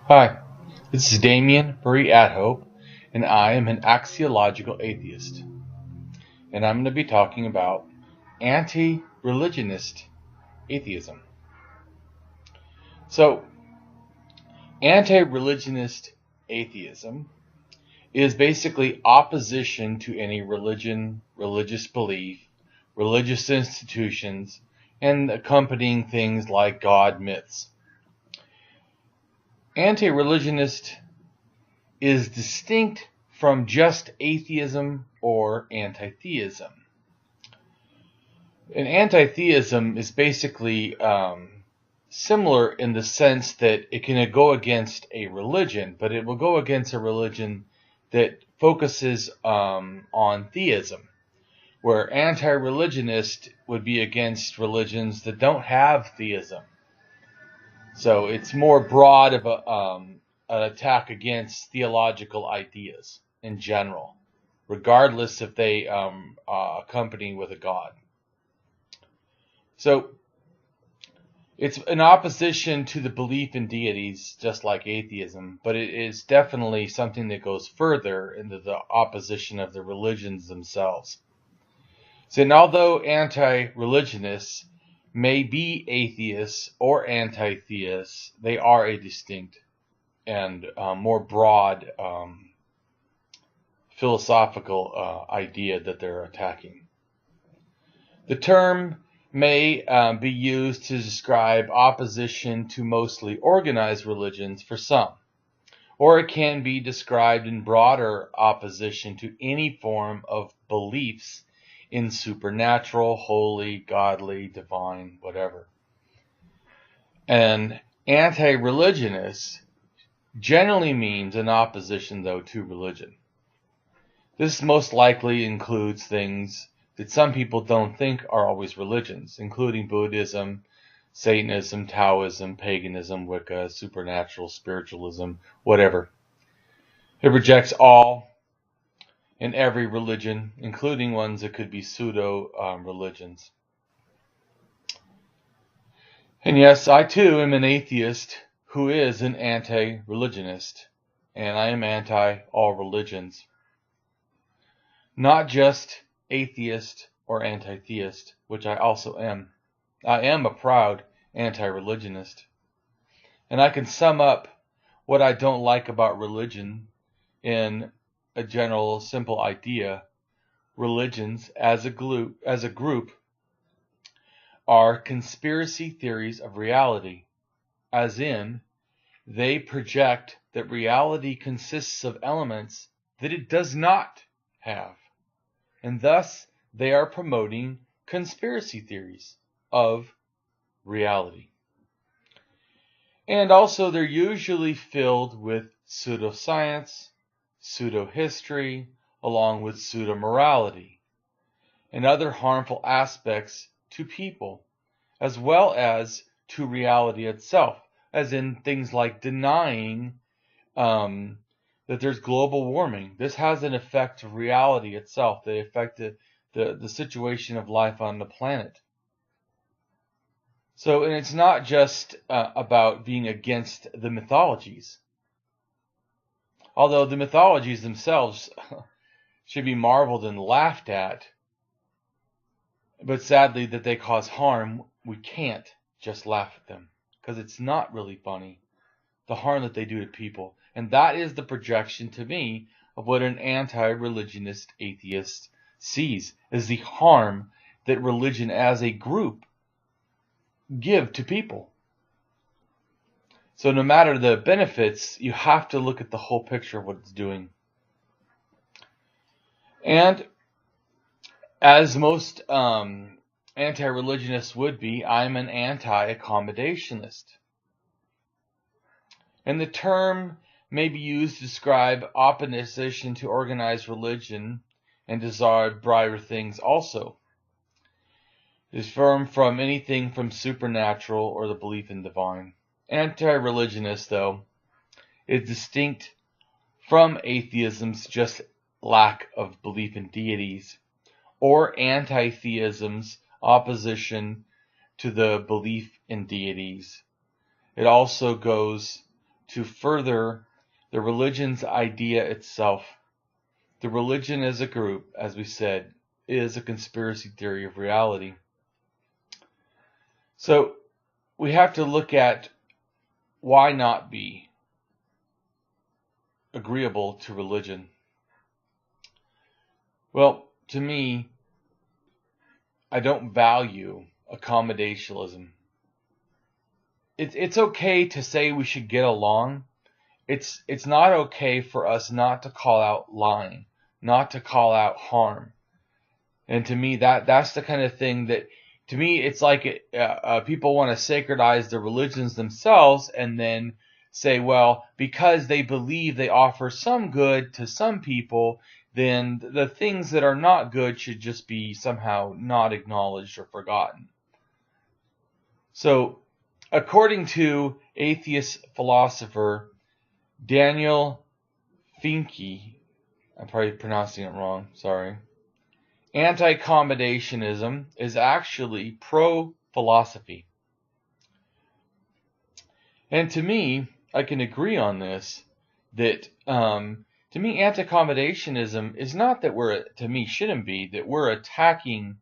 Hi, this is Damien for AtHope, and I am an Axiological Atheist. And I'm going to be talking about Anti-religionist Atheism. So, Anti-religionist Atheism is basically opposition to any religion, religious belief, religious institutions, and accompanying things like God myths. Anti-religionist is distinct from just atheism or anti-theism. And anti-theism is basically similar in the sense that it can go against a religion, but it will go against a religion that focuses on theism, where anti-religionist would be against religions that don't have theism. So it's more broad of an attack against theological ideas in general, regardless if they accompany with a god. So it's an opposition to the belief in deities, just like atheism, but it is definitely something that goes further into the opposition of the religions themselves. So, and although anti-religionists may be atheists or anti-theists, they are a distinct and more broad philosophical idea that they're attacking. The term may be used to describe opposition to mostly organized religions for some, or it can be described in broader opposition to any form of beliefs in supernatural, holy, godly, divine, whatever. And anti-religionist generally means an opposition, though, to religion. This most likely includes things that some people don't think are always religions, including Buddhism, Satanism, Taoism, paganism, Wicca, supernatural, spiritualism, whatever. It rejects all and every religion, including ones that could be pseudo-religions. And yes, I too am an atheist who is an anti-religionist, and I am anti-all religions. Not just atheist or anti-theist, which I also am. I am a proud anti-religionist. And I can sum up what I don't like about religion in a general, simple idea. Religions as a group are conspiracy theories of reality, as in, they project that reality consists of elements that it does not have. And thus, they are promoting conspiracy theories of reality. And also, they're usually filled with pseudoscience, pseudo-history, along with pseudo-morality, and other harmful aspects to people, as well as to reality itself, as in things like denying that there's global warming. This has an effect of reality itself. They affect the situation of life on the planet. So, and it's not just about being against the mythologies. Although the mythologies themselves should be marveled and laughed at, but sadly that they cause harm, we can't just laugh at them, because it's not really funny, the harm that they do to people. And that is the projection to me of what an anti-religionist atheist sees, is the harm that religion as a group give to people. So no matter the benefits, you have to look at the whole picture of what it's doing. And as most anti-religionists would be, I'm an anti-accommodationist. And the term may be used to describe opposition to organized religion and desired brighter things also. It is from anything from supernatural or the belief in divine. Anti-religionist, though, is distinct from atheism's just lack of belief in deities, or anti-theism's opposition to the belief in deities. It also goes to further the religion's idea itself. The religion as a group, as we said, is a conspiracy theory of reality. So we have to look at why not be agreeable to religion. Well, to me, I don't value accommodationism. It's okay to say we should get along. It's not okay for us not to call out lying, not to call out harm. And to me, that's the kind of thing that, to me, it's like people want to sacredize the religions themselves and then say, well, because they believe they offer some good to some people, then the things that are not good should just be somehow not acknowledged or forgotten. So, according to atheist philosopher Daniel Finke, I'm probably pronouncing it wrong, sorry, anti-accommodationism is actually pro-philosophy. And to me, I can agree on this, that to me, anti-accommodationism is not that shouldn't be, that we're attacking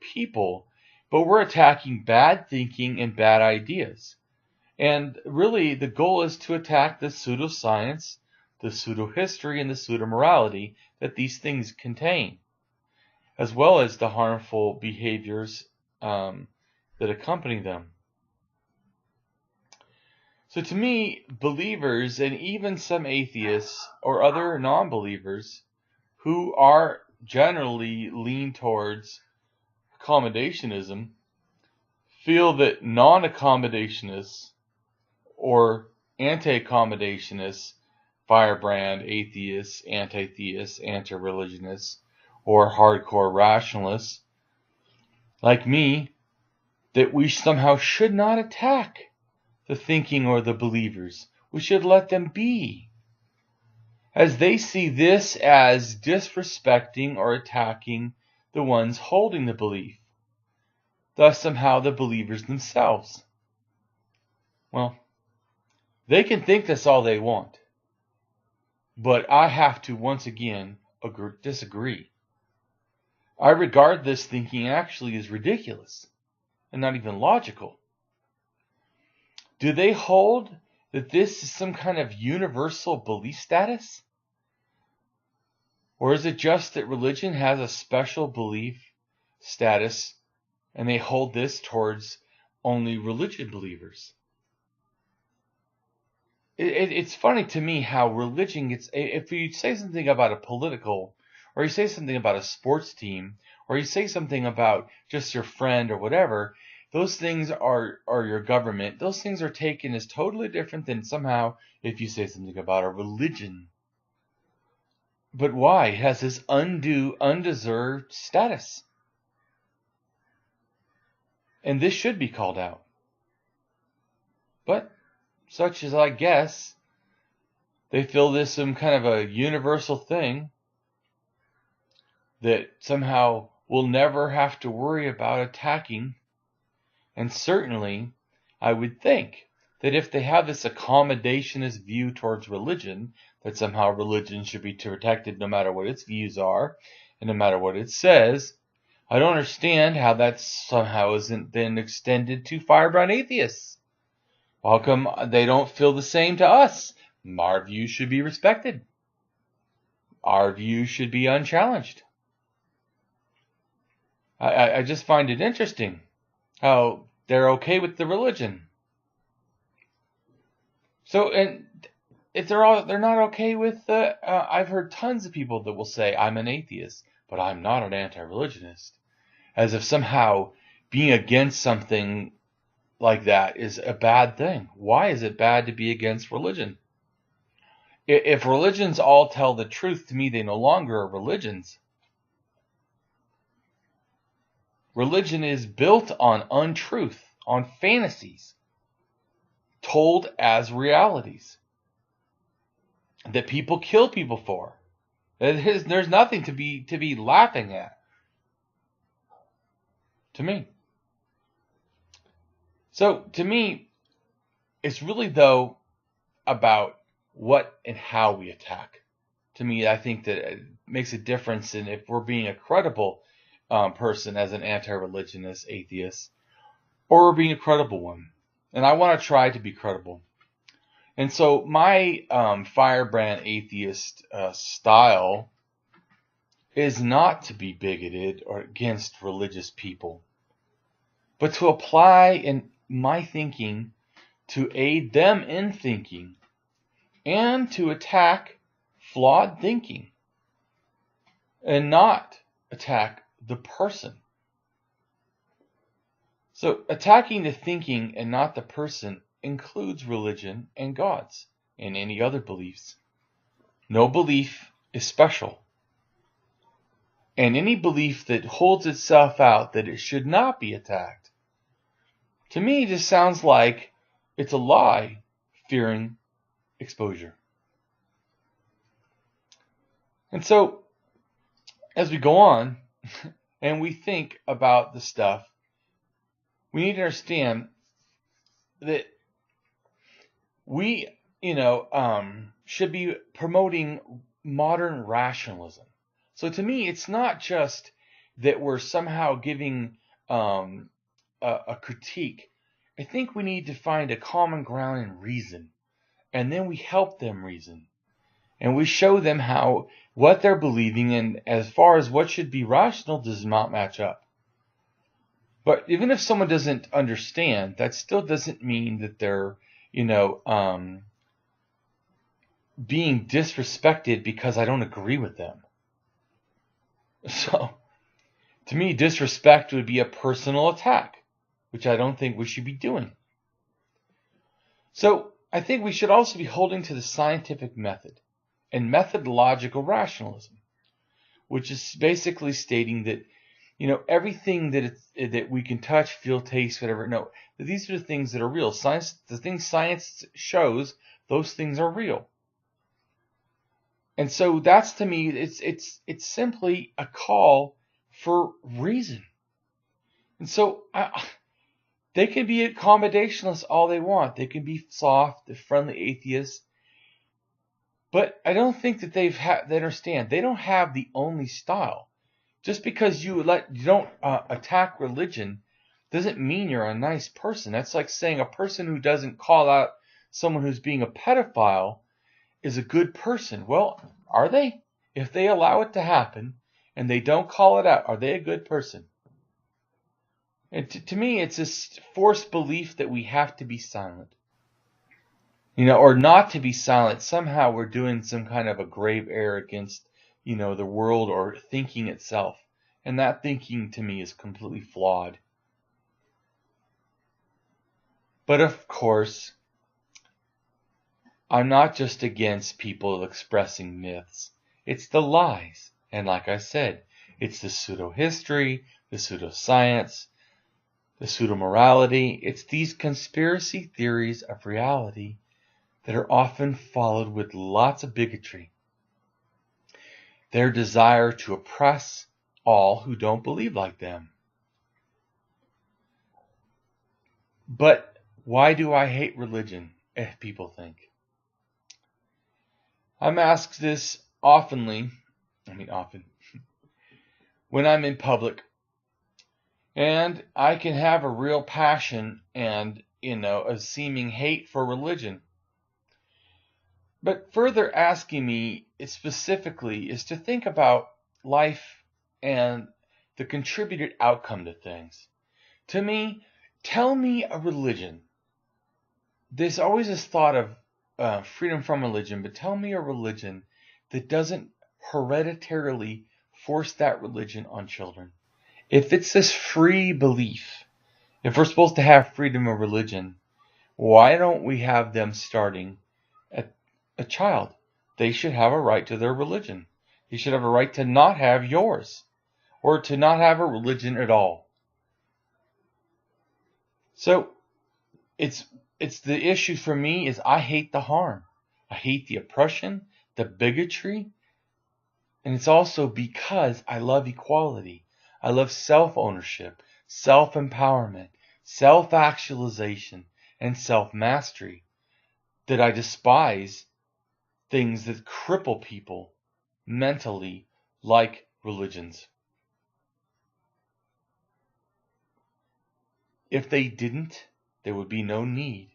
people, but we're attacking bad thinking and bad ideas. And really, the goal is to attack the pseudoscience, the pseudo-history, and the pseudo-morality that these things contain, as well as the harmful behaviors that accompany them. So to me, believers and even some atheists or other non-believers who are generally lean towards accommodationism feel that non-accommodationists or anti-accommodationists, firebrand atheists, anti-theists, anti-religionists, or hardcore rationalists like me, that we somehow should not attack the thinking or the believers. We should let them be, as they see this as disrespecting or attacking the ones holding the belief, thus somehow the believers themselves. Well, they can think this all they want, but I have to once again disagree. I regard this thinking actually as ridiculous and not even logical. Do they hold that this is some kind of universal belief status? Or is it just that religion has a special belief status and they hold this towards only religion believers? It's funny to me how religion gets, if you say something about a political, or you say something about a sports team, or you say something about just your friend or whatever, those things are your government. Those things are taken as totally different than somehow if you say something about a religion. But why? It has this undue, undeserved status. And this should be called out. But such as I guess, they feel this some kind of a universal thing that somehow we'll never have to worry about attacking. And certainly, I would think that if they have this accommodationist view towards religion, that somehow religion should be protected no matter what its views are, and no matter what it says, I don't understand how that somehow isn't then extended to firebrand atheists. How come they don't feel the same to us? Our views should be respected. Our views should be unchallenged. I just find it interesting how they're okay with the religion. So, and if they're not okay with I've heard tons of people that will say, I'm an atheist, but I'm not an anti-religionist. As if somehow being against something like that is a bad thing. Why is it bad to be against religion? If religions all tell the truth, to me, they no longer are religions. Religion is built on untruth, on fantasies, told as realities that people kill people for. There's nothing to be laughing at, to me. So, to me, it's really, though, about what and how we attack. To me, I think that it makes a difference in if we're being a credible person as an anti-religionist atheist, or we're being a credible one. And I want to try to be credible. And so my firebrand atheist style is not to be bigoted or against religious people, but to apply in my thinking to aid them in thinking and to attack flawed thinking and not attack the person. So attacking the thinking and not the person includes religion and gods and any other beliefs. No belief is special. And any belief that holds itself out that it should not be attacked, to me, just sounds like it's a lie fearing exposure. And so, as we go on and we think about the stuff, we need to understand that we, should be promoting modern rationalism. So to me, it's not just that we're somehow giving a critique. I think we need to find a common ground in reason, and then we help them reason, and we show them how what they're believing and as far as what should be rational does not match up. But even if someone doesn't understand, that still doesn't mean that they're, being disrespected because I don't agree with them. So, to me, disrespect would be a personal attack, which I don't think we should be doing. So, I think we should also be holding to the scientific method and methodological rationalism, which is basically stating that, everything that we can touch, feel, taste, whatever. No, these are the things that are real. Science, the things science shows, those things are real. And so that's, to me, it's simply a call for reason. And so they can be accommodationalists all they want. They can be soft, friendly atheists. But I don't think that they understand. They don't have the only style. Just because you don't attack religion doesn't mean you're a nice person. That's like saying a person who doesn't call out someone who's being a pedophile is a good person. Well, are they? If they allow it to happen and they don't call it out, are they a good person? And to me, it's this forced belief that we have to be silent. Or not to be silent. Somehow we're doing some kind of a grave error against, the world or thinking itself. And that thinking, to me, is completely flawed. But of course, I'm not just against people expressing myths. It's the lies. And like I said, it's the pseudo-history, the pseudo-science, the pseudo-morality. It's these conspiracy theories of reality that are often followed with lots of bigotry. Their desire to oppress all who don't believe like them. But why do I hate religion, if people think? I'm asked this often, when I'm in public. And I can have a real passion and, a seeming hate for religion. But further asking me specifically is to think about life and the contributed outcome to things. To me, tell me a religion. There's always this thought of freedom from religion, but tell me a religion that doesn't hereditarily force that religion on children. If it's this free belief, if we're supposed to have freedom of religion, why don't we have them starting at a child? They should have a right to their religion. They should have a right to not have yours, or to not have a religion at all. So it's the issue for me is I hate the harm. I hate the oppression, the bigotry, and it's also because I love equality. I love self-ownership, self-empowerment, self-actualization, and self-mastery. that I despise things that cripple people mentally, like religions. If they didn't, there would be no need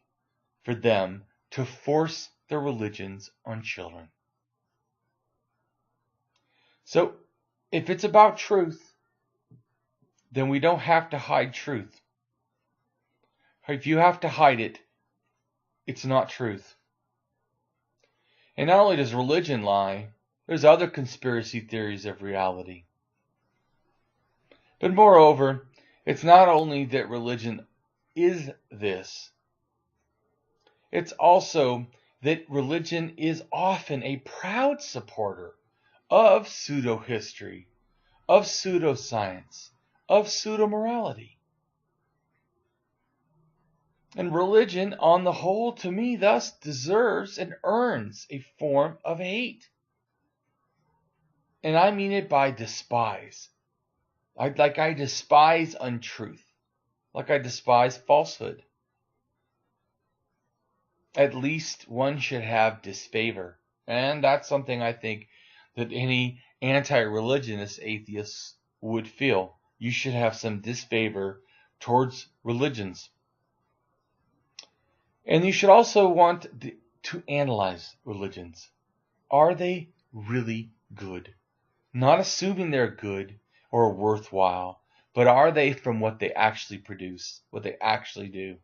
for them to force their religions on children. So, if it's about truth, then we don't have to hide truth. If you have to hide it, it's not truth. And not only does religion lie, there's other conspiracy theories of reality. But moreover, it's not only that religion is this, it's also that religion is often a proud supporter of pseudo-history, of pseudoscience, of pseudo-morality. And religion, on the whole, to me, thus deserves and earns a form of hate. And I mean it by despise. I despise untruth. Like I despise falsehood. At least one should have disfavor. And that's something I think that any anti-religionist atheist would feel. You should have some disfavor towards religions. And you should also want to analyze religions. Are they really good? Not assuming they're good or worthwhile, but are they from what they actually produce, what they actually do?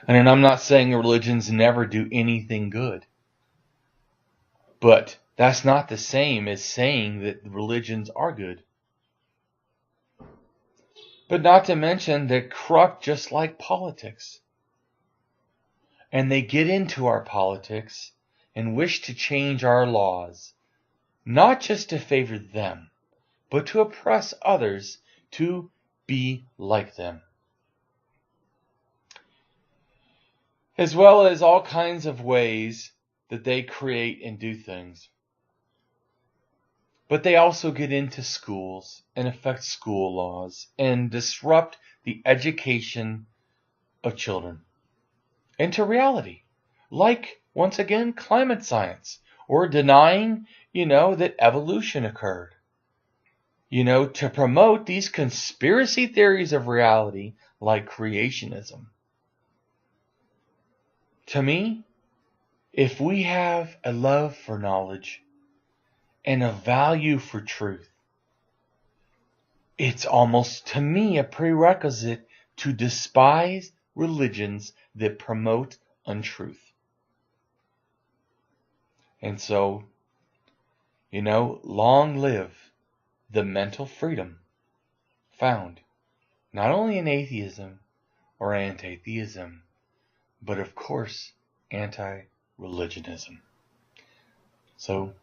And I'm not saying religions never do anything good. But that's not the same as saying that religions are good. But not to mention they're corrupt just like politics. And they get into our politics and wish to change our laws, not just to favor them, but to oppress others to be like them. As well as all kinds of ways that they create and do things. But they also get into schools and affect school laws and disrupt the education of children into reality. Like, once again, climate science or denying, that evolution occurred. To promote these conspiracy theories of reality like creationism. To me, if we have a love for knowledge and a value for truth, it's almost, to me, a prerequisite to despise religions that promote untruth. And so, long live the mental freedom found not only in atheism or anti-theism, but of course, anti-religionism. So,